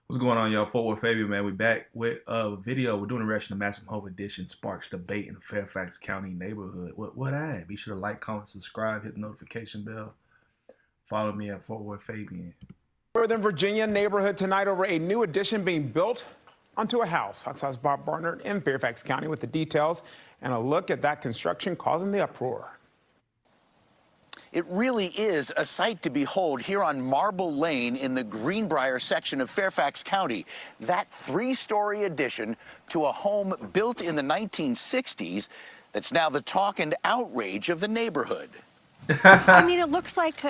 What's going on, y'all? Worth Fabian, man. We back with a video. We're doing a reaction to Massive Home Edition sparks debate in the Fairfax County neighborhood. What I? Be sure to like, comment, subscribe, hit the notification bell. Follow me at Worth Fabian. Northern Virginia neighborhood tonight over a new addition being built onto a house. Fox House Bob Barnard in Fairfax County with the details and a look at that construction causing the uproar. It really is a sight to behold here on Marble Lane in the Greenbrier section of Fairfax County. That three-story addition to a home built in the 1960s that's now the talk and outrage of the neighborhood. I mean, it looks like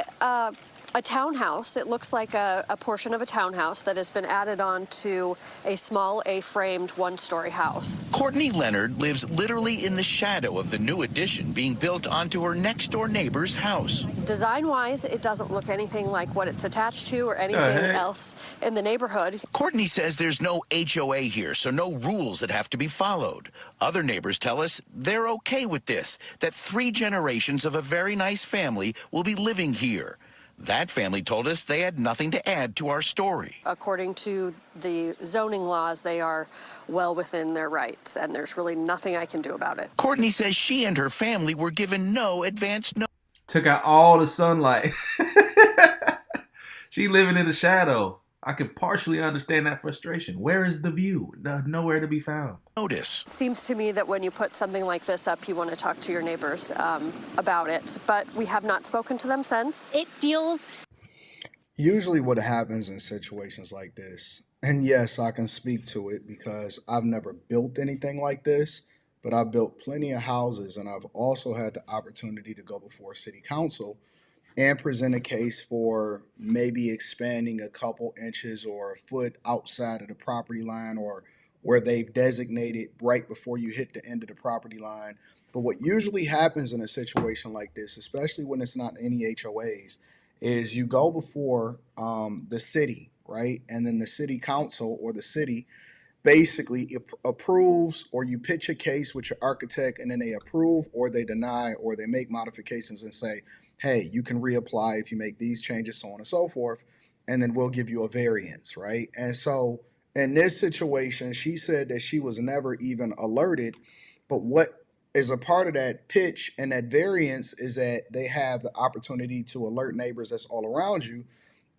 a townhouse. It looks like a portion of a townhouse that has been added on to a small A-framed one-story house. Courtney Leonard lives literally in the shadow of the new addition being built onto her next-door neighbor's house. Design-wise, it doesn't look anything like what it's attached to or anything else in the neighborhood. Courtney says there's no HOA here, so no rules that have to be followed. Other neighbors tell us they're okay with this, that 3 generations of a very nice family will be living here. That family told us they had nothing to add to our story. According to the zoning laws, they are well within their rights, and there's really nothing I can do about it. Courtney says she and her family were given no advance notice. Took out all the sunlight. She living in the shadow. I can partially understand that frustration. Where is the view? Nowhere to be found. It seems to me that when you put something like this up, you want to talk to your neighbors about it, but we have not spoken to them since. It feels... Usually what happens in situations like this, and yes, I can speak to it because I've never built anything like this, but I've built plenty of houses, and I've also had the opportunity to go before city council and present a case for maybe expanding a couple inches or a foot outside of the property line, or where they've designated right before you hit the end of the property line. But what usually happens in a situation like this, especially when it's not any HOAs, is you go before the city, right? And then the city council or the city basically approves, or you pitch a case with your architect and then they approve or they deny or they make modifications and say, hey, you can reapply if you make these changes, so on and so forth, and then we'll give you a variance, right? And so in this situation, she said that she was never even alerted, but what is a part of that pitch and that variance is that they have the opportunity to alert neighbors that's all around you.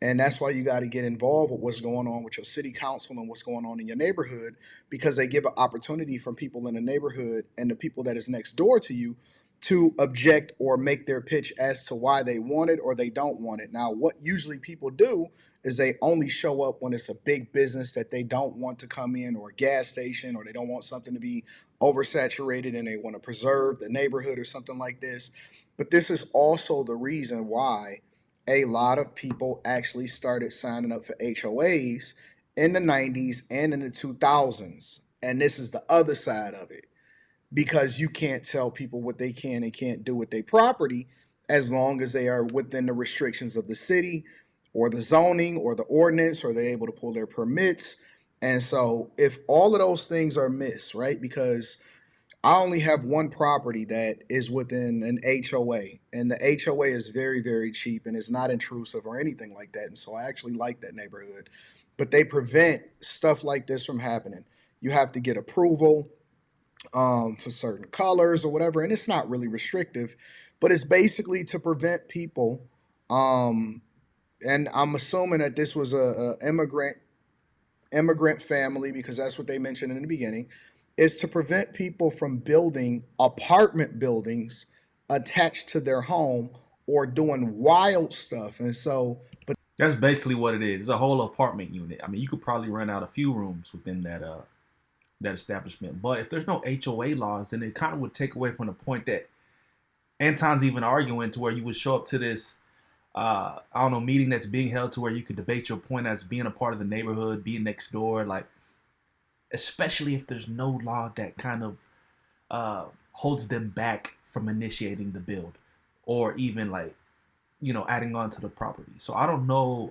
And that's why you got to get involved with what's going on with your city council and what's going on in your neighborhood, because they give an opportunity from people in the neighborhood and the people that is next door to you to object or make their pitch as to why they want it or they don't want it. Now, what usually people do is they only show up when it's a big business that they don't want to come in, or a gas station, or they don't want something to be oversaturated and they want to preserve the neighborhood or something like this. But this is also the reason why a lot of people actually started signing up for HOAs in the 90s and in the 2000s. And this is the other side of it, because you can't tell people what they can and can't do with their property as long as they are within the restrictions of the city or the zoning or the ordinance, or they're able to pull their permits. And so if all of those things are missed, right, because I only have one property that is within an HOA, and the HOA is very, very cheap and it's not intrusive or anything like that. And so I actually like that neighborhood, but they prevent stuff like this from happening. You have to get approval for certain colors or whatever, and it's not really restrictive, but it's basically to prevent people. And I'm assuming that this was a immigrant family, because that's what they mentioned in the beginning, is to prevent people from building apartment buildings attached to their home or doing wild stuff. And so, but that's basically what it is. It's a whole apartment unit. I mean, you could probably rent out a few rooms within that establishment. But if there's no HOA laws, then it kind of would take away from the point that Anton's even arguing, to where you would show up to this I don't know, meeting that's being held to where you could debate your point as being a part of the neighborhood, being next door, like, especially if there's no law that kind of holds them back from initiating the build or even, like, you know, adding on to the property. So I don't know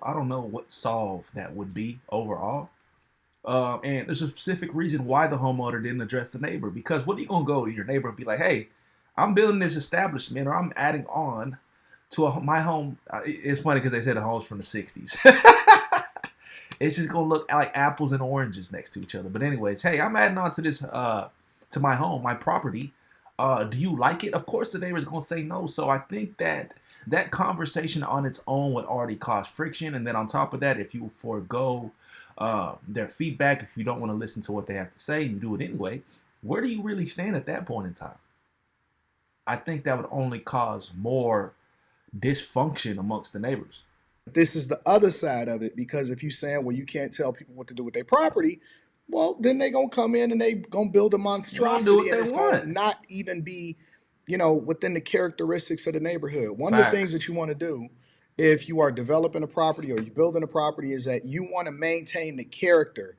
what solve that would be overall. And there's a specific reason why the homeowner didn't address the neighbor, because what are you gonna go to your neighbor and be like, hey, I'm building this establishment, or I'm adding on to my home. It's funny because they said the home's from the 60s. It's just gonna look like apples and oranges next to each other. But anyways, hey, I'm adding on to this to my home, my property. Do you like it? Of course, the neighbor's gonna say no. So I think that that conversation on its own would already cause friction. And then on top of that, if you forego their feedback, if you don't want to listen to what they have to say, you do it anyway. Where do you really stand at that point in time? I think that would only cause more dysfunction amongst the neighbors. This is the other side of it, because if you're saying, well, you can't tell people what to do with their property, well, then they gonna come in and they gonna build a They gonna do monstrosity, what and they it's gonna want. not even be, within the characteristics of the neighborhood. One of the things that Facts. you want to do if you are developing a property or you're building a property is that you want to maintain the character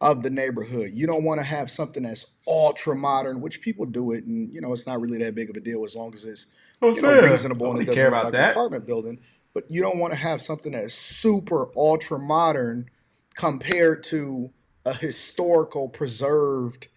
of the neighborhood. You don't want to have something that's ultra modern, which people do it, and it's not really that big of a deal as long as it's I'm saying, reasonable and it nobody doesn't care look about like an that. apartment building. But you don't want to have something that's super ultra modern compared to a historical preserved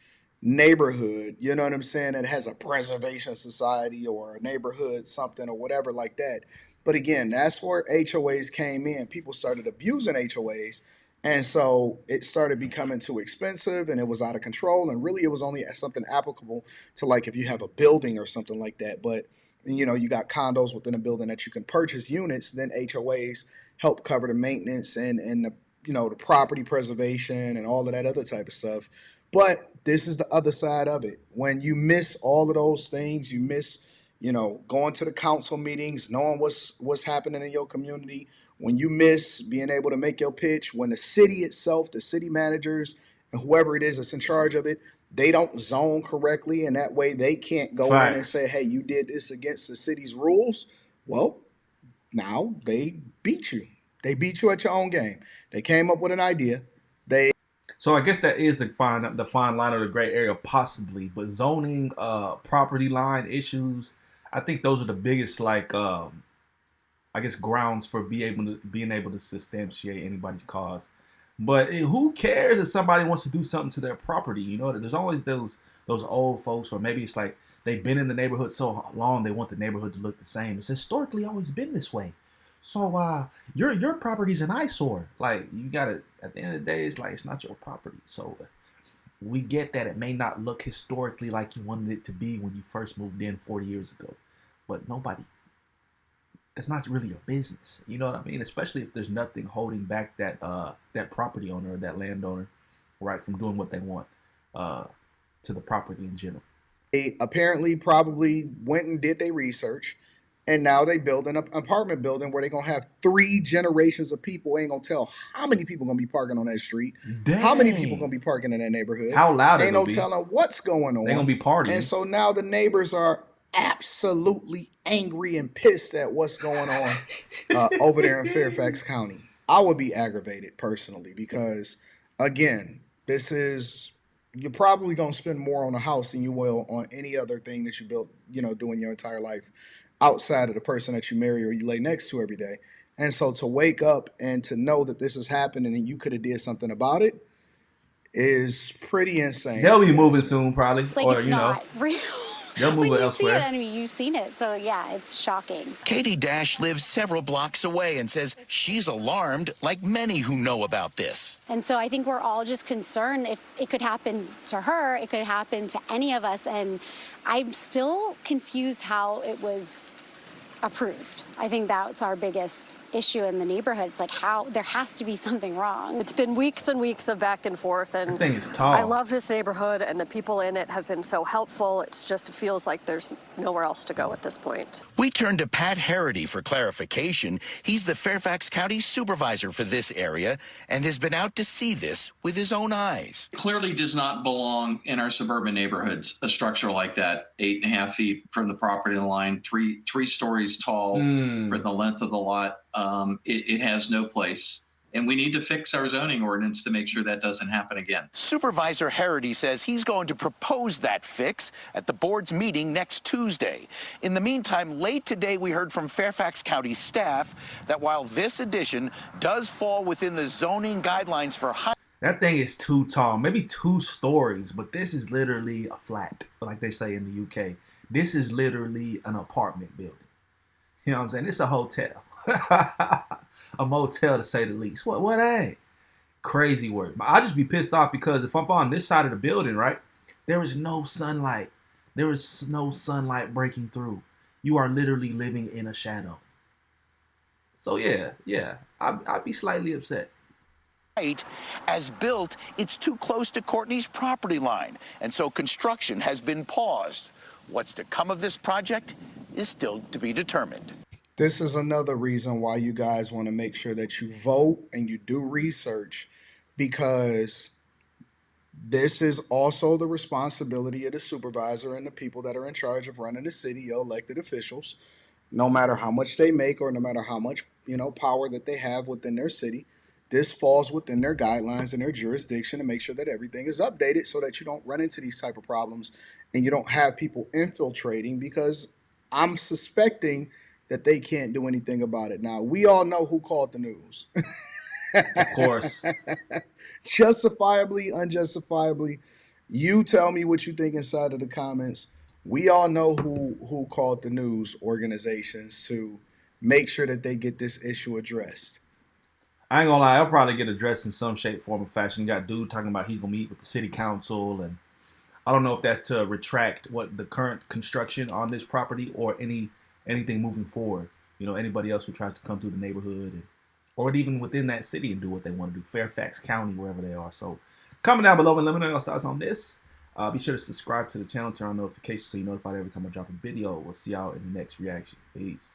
neighborhood. You know what I'm saying? That has a preservation society or a neighborhood something or whatever like that. But again, that's where HOAs came in. People started abusing HOAs. And so it started becoming too expensive and it was out of control. And really, it was only something applicable to, like, if you have a building or something like that. But, you got condos within a building that you can purchase units, then HOAs help cover the maintenance and the property preservation and all of that other type of stuff. But this is the other side of it. When you miss all of those things, you miss, going to the council meetings, knowing what's happening in your community. When you miss being able to make your pitch, when the city itself, the city managers, and whoever it is that's in charge of it, they don't zone correctly, and that way they can't go in and Facts. say, hey, you did this against the city's rules. Well, now they beat you. They beat you at your own game. They came up with an idea. They So I guess that is the fine line of the gray area, possibly. But zoning, property line issues, I think those are the biggest, like, I guess, grounds for being able to substantiate anybody's cause. But who cares if somebody wants to do something to their property? There's always those old folks, or maybe it's like they've been in the neighborhood so long they want the neighborhood to look the same. It's historically always been this way. So your property's an eyesore. Like, you gotta, at the end of the day, it's like it's not your property. So we get that it may not look historically like you wanted it to be when you first moved in 40 years ago, but nobody, that's not really your business. You know what I mean? Especially if there's nothing holding back that property owner or that landowner, right, from doing what they want uh, to the property in general. they apparently probably went and did their research, and now they build an apartment building where they're gonna have three generations of people. Ain't gonna tell how many people gonna be parking on that street, how many people gonna Dang, be parking in that neighborhood. how loud Ain't it'll no be. telling what's going They're gonna on. be And partying. so now the neighbors are absolutely angry and pissed at what's going on over there in Fairfax County. I would be aggravated personally because, again, this is, you're probably going to spend more on a house than you will on any other thing that you built, doing your entire life outside of the person that you marry or you lay next to every day. And so to wake up and to know that this is happening and you could have did something about it is pretty insane, They'll if be you moving ask me. soon, probably, Like, or it's not real. they'll move When it you see it, elsewhere. I mean, you've seen it. So, yeah, it's shocking. Katie Dash lives several blocks away and says she's alarmed, like many who know about this. And so I think we're all just concerned if it could happen to her, it could happen to any of us. And I'm still confused how it was approved. I think that's our biggest issue in the neighborhood. It's like, how there has to be something wrong. It's been weeks and weeks of back and forth, That and thing is I tall. love this neighborhood, and the people in it have been so helpful. It just feels like there's nowhere else to go at this point. We turned to Pat Harity for clarification. He's the Fairfax County supervisor for this area and has been out to see this with his own eyes. Clearly does not belong in our suburban neighborhoods. A structure like that, 8.5 feet from the property line, three stories tall for the length of the lot. It has no place. And we need to fix our zoning ordinance to make sure that doesn't happen again. Supervisor Harity says he's going to propose that fix at the board's meeting next Tuesday. In the meantime, late today, we heard from Fairfax County staff that while this addition does fall within the zoning guidelines for high. That thing is too tall, maybe 2 stories, but this is literally a flat, like they say in the UK. This is literally an apartment building. You know what I'm saying? It's a hotel. A motel, to say the least. What ain't? Crazy work. But I just be pissed off because if I'm on this side of the building, right, there is no sunlight. There is no sunlight breaking through. You are literally living in a shadow. So yeah, I'd be slightly upset. As built, it's too close to Courtney's property line, and so construction has been paused. What's to come of this project is still to be determined. This is another reason why you guys want to make sure that you vote and you do research, because this is also the responsibility of the supervisor and the people that are in charge of running the city, your elected officials, no matter how much they make or no matter how much, power that they have within their city. This falls within their guidelines and their jurisdiction to make sure that everything is updated so that you don't run into these type of problems and you don't have people infiltrating, because I'm suspecting that they can't do anything about it. Now, we all know who called the news. Of course. Justifiably, unjustifiably. You tell me what you think inside of the comments. We all know who called the news organizations to make sure that they get this issue addressed. I ain't gonna lie, I'll probably get addressed in some shape, form, or fashion. You got dude talking about he's gonna meet with the city council, and I don't know if that's to retract what the current construction on this property or anything moving forward. Anybody else who tries to come through the neighborhood, or even within that city and do what they want to do, Fairfax County, wherever they are. So comment down below and let me know your thoughts on this. Be sure to subscribe to the channel, turn on notifications so you're notified every time I drop a video. We'll see y'all in the next reaction. Peace.